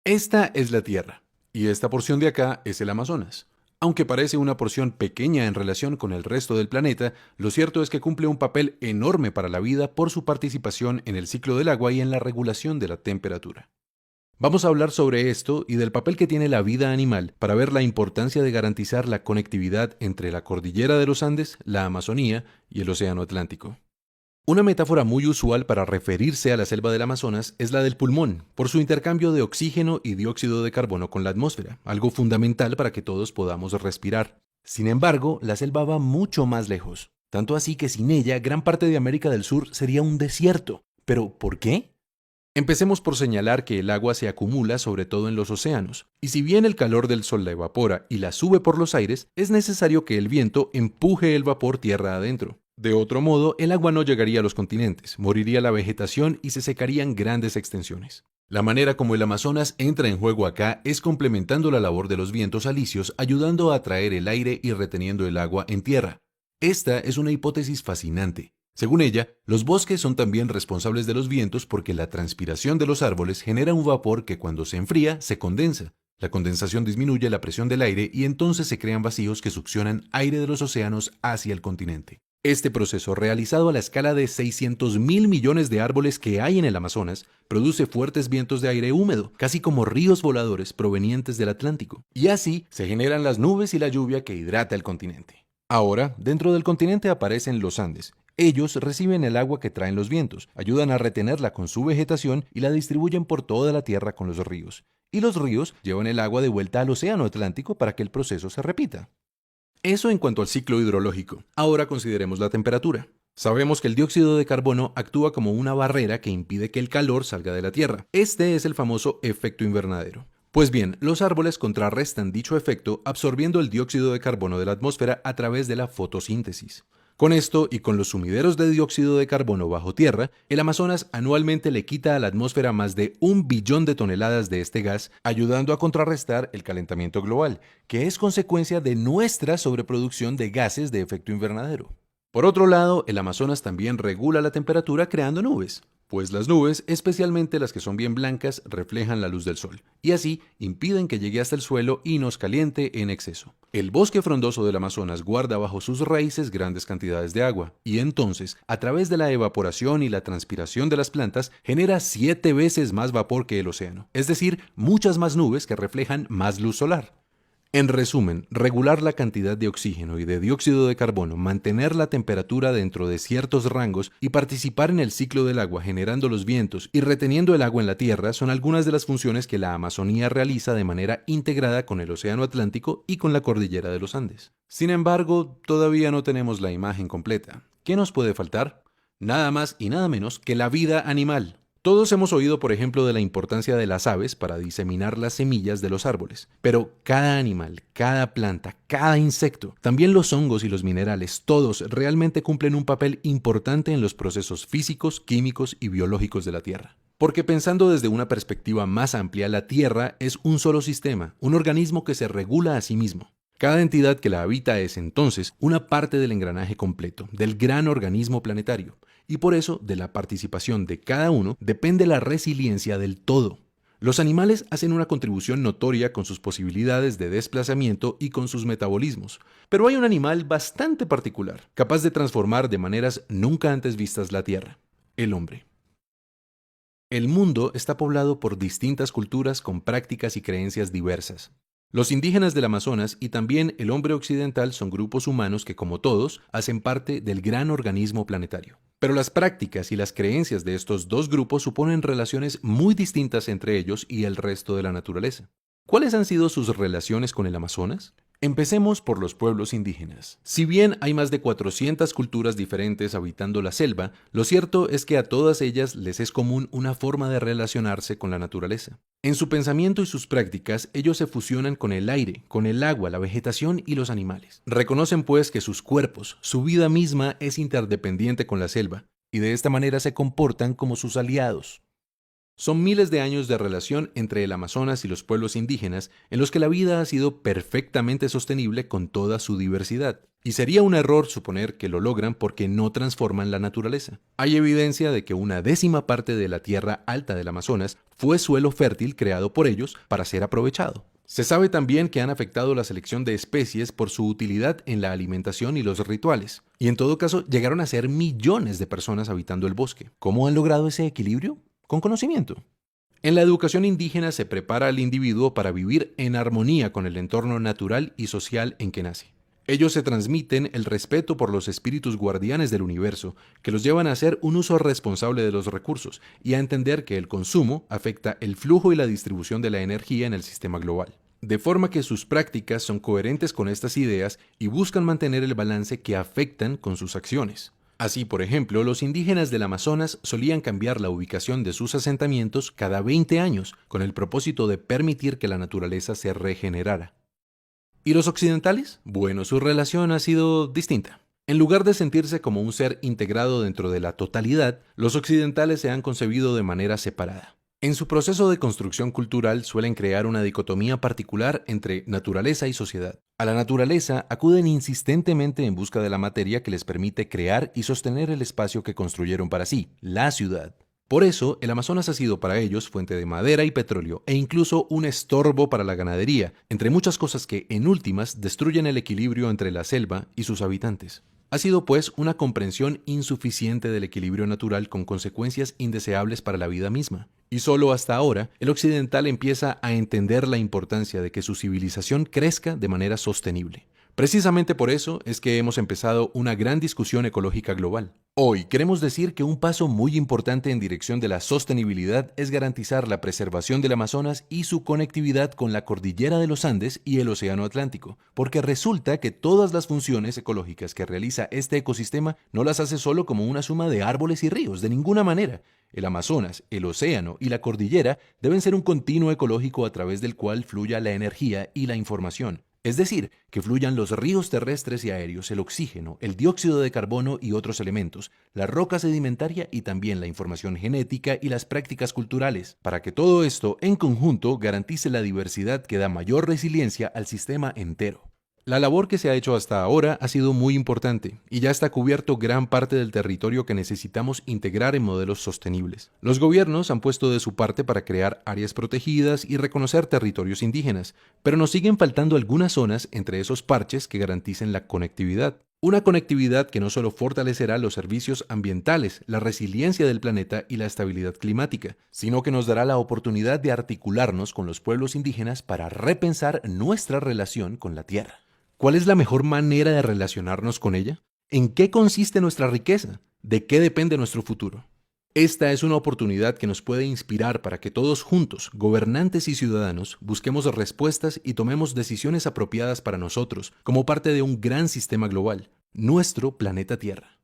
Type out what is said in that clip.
Esta es la Tierra, y esta porción de acá es el Amazonas. Aunque parece una porción pequeña en relación con el resto del planeta, lo cierto es que cumple un papel enorme para la vida por su participación en el ciclo del agua y en la regulación de la temperatura. Vamos a hablar sobre esto y del papel que tiene la vida animal para ver la importancia de garantizar la conectividad entre la cordillera de los Andes, la Amazonía y el Océano Atlántico. Una metáfora muy usual para referirse a la selva del Amazonas es la del pulmón, por su intercambio de oxígeno y dióxido de carbono con la atmósfera, algo fundamental para que todos podamos respirar. Sin embargo, la selva va mucho más lejos, tanto así que sin ella gran parte de América del Sur sería un desierto. ¿Pero por qué? Empecemos por señalar que el agua se acumula sobre todo en los océanos, y si bien el calor del sol la evapora y la sube por los aires, es necesario que el viento empuje el vapor tierra adentro. De otro modo, el agua no llegaría a los continentes, moriría la vegetación y se secarían grandes extensiones. La manera como el Amazonas entra en juego acá es complementando la labor de los vientos alisios, ayudando a atraer el aire y reteniendo el agua en tierra. Esta es una hipótesis fascinante. Según ella, los bosques son también responsables de los vientos porque la transpiración de los árboles genera un vapor que cuando se enfría se condensa. La condensación disminuye la presión del aire y entonces se crean vacíos que succionan aire de los océanos hacia el continente. Este proceso, realizado a la escala de 600.000 millones de árboles que hay en el Amazonas, produce fuertes vientos de aire húmedo, casi como ríos voladores provenientes del Atlántico. Y así se generan las nubes y la lluvia que hidrata el continente. Ahora, dentro del continente aparecen los Andes. Ellos reciben el agua que traen los vientos, ayudan a retenerla con su vegetación y la distribuyen por toda la tierra con los ríos. Y los ríos llevan el agua de vuelta al océano Atlántico para que el proceso se repita. Eso en cuanto al ciclo hidrológico. Ahora consideremos la temperatura. Sabemos que el dióxido de carbono actúa como una barrera que impide que el calor salga de la Tierra. Este es el famoso efecto invernadero. Pues bien, los árboles contrarrestan dicho efecto absorbiendo el dióxido de carbono de la atmósfera a través de la fotosíntesis. Con esto y con los sumideros de dióxido de carbono bajo tierra, el Amazonas anualmente le quita a la atmósfera más de 1 billón de toneladas de este gas, ayudando a contrarrestar el calentamiento global, que es consecuencia de nuestra sobreproducción de gases de efecto invernadero. Por otro lado, el Amazonas también regula la temperatura creando nubes, pues las nubes, especialmente las que son bien blancas, reflejan la luz del sol, y así impiden que llegue hasta el suelo y nos caliente en exceso. El bosque frondoso del Amazonas guarda bajo sus raíces grandes cantidades de agua, y entonces, a través de la evaporación y la transpiración de las plantas, genera 7 veces más vapor que el océano, es decir, muchas más nubes que reflejan más luz solar. En resumen, regular la cantidad de oxígeno y de dióxido de carbono, mantener la temperatura dentro de ciertos rangos y participar en el ciclo del agua generando los vientos y reteniendo el agua en la tierra son algunas de las funciones que la Amazonía realiza de manera integrada con el Océano Atlántico y con la cordillera de los Andes. Sin embargo, todavía no tenemos la imagen completa. ¿Qué nos puede faltar? Nada más y nada menos que la vida animal. Todos hemos oído, por ejemplo, de la importancia de las aves para diseminar las semillas de los árboles, pero cada animal, cada planta, cada insecto, también los hongos y los minerales, todos realmente cumplen un papel importante en los procesos físicos, químicos y biológicos de la Tierra. Porque pensando desde una perspectiva más amplia, la Tierra es un solo sistema, un organismo que se regula a sí mismo. Cada entidad que la habita es entonces una parte del engranaje completo, del gran organismo planetario, y por eso de la participación de cada uno depende la resiliencia del todo. Los animales hacen una contribución notoria con sus posibilidades de desplazamiento y con sus metabolismos, pero hay un animal bastante particular, capaz de transformar de maneras nunca antes vistas la Tierra: el hombre. El mundo está poblado por distintas culturas con prácticas y creencias diversas. Los indígenas del Amazonas y también el hombre occidental son grupos humanos que, como todos, hacen parte del gran organismo planetario. Pero las prácticas y las creencias de estos dos grupos suponen relaciones muy distintas entre ellos y el resto de la naturaleza. ¿Cuáles han sido sus relaciones con el Amazonas? Empecemos por los pueblos indígenas. Si bien hay más de 400 culturas diferentes habitando la selva, lo cierto es que a todas ellas les es común una forma de relacionarse con la naturaleza. En su pensamiento y sus prácticas, ellos se fusionan con el aire, con el agua, la vegetación y los animales. Reconocen pues que sus cuerpos, su vida misma es interdependiente con la selva, y de esta manera se comportan como sus aliados. Son miles de años de relación entre el Amazonas y los pueblos indígenas en los que la vida ha sido perfectamente sostenible con toda su diversidad. Y sería un error suponer que lo logran porque no transforman la naturaleza. Hay evidencia de que una décima parte de la tierra alta del Amazonas fue suelo fértil creado por ellos para ser aprovechado. Se sabe también que han afectado la selección de especies por su utilidad en la alimentación y los rituales. Y en todo caso, llegaron a ser millones de personas habitando el bosque. ¿Cómo han logrado ese equilibrio? Con conocimiento. En la educación indígena se prepara al individuo para vivir en armonía con el entorno natural y social en que nace. Ellos se transmiten el respeto por los espíritus guardianes del universo, que los llevan a hacer un uso responsable de los recursos y a entender que el consumo afecta el flujo y la distribución de la energía en el sistema global. De forma que sus prácticas son coherentes con estas ideas y buscan mantener el balance que afectan con sus acciones. Así, por ejemplo, los indígenas del Amazonas solían cambiar la ubicación de sus asentamientos cada 20 años, con el propósito de permitir que la naturaleza se regenerara. ¿Y los occidentales? Bueno, su relación ha sido distinta. En lugar de sentirse como un ser integrado dentro de la totalidad, los occidentales se han concebido de manera separada. En su proceso de construcción cultural suelen crear una dicotomía particular entre naturaleza y sociedad. A la naturaleza acuden insistentemente en busca de la materia que les permite crear y sostener el espacio que construyeron para sí, la ciudad. Por eso, el Amazonas ha sido para ellos fuente de madera y petróleo e incluso un estorbo para la ganadería, entre muchas cosas que, en últimas, destruyen el equilibrio entre la selva y sus habitantes. Ha sido, pues, una comprensión insuficiente del equilibrio natural con consecuencias indeseables para la vida misma. Y solo hasta ahora, el occidental empieza a entender la importancia de que su civilización crezca de manera sostenible. Precisamente por eso es que hemos empezado una gran discusión ecológica global. Hoy queremos decir que un paso muy importante en dirección de la sostenibilidad es garantizar la preservación del Amazonas y su conectividad con la cordillera de los Andes y el Océano Atlántico, porque resulta que todas las funciones ecológicas que realiza este ecosistema no las hace solo como una suma de árboles y ríos, de ninguna manera. El Amazonas, el océano y la cordillera deben ser un continuo ecológico a través del cual fluya la energía y la información. Es decir, que fluyan los ríos terrestres y aéreos, el oxígeno, el dióxido de carbono y otros elementos, la roca sedimentaria y también la información genética y las prácticas culturales, para que todo esto en conjunto garantice la diversidad que da mayor resiliencia al sistema entero. La labor que se ha hecho hasta ahora ha sido muy importante y ya está cubierto gran parte del territorio que necesitamos integrar en modelos sostenibles. Los gobiernos han puesto de su parte para crear áreas protegidas y reconocer territorios indígenas, pero nos siguen faltando algunas zonas entre esos parches que garanticen la conectividad. Una conectividad que no solo fortalecerá los servicios ambientales, la resiliencia del planeta y la estabilidad climática, sino que nos dará la oportunidad de articularnos con los pueblos indígenas para repensar nuestra relación con la tierra. ¿Cuál es la mejor manera de relacionarnos con ella? ¿En qué consiste nuestra riqueza? ¿De qué depende nuestro futuro? Esta es una oportunidad que nos puede inspirar para que todos juntos, gobernantes y ciudadanos, busquemos respuestas y tomemos decisiones apropiadas para nosotros, como parte de un gran sistema global, nuestro planeta Tierra.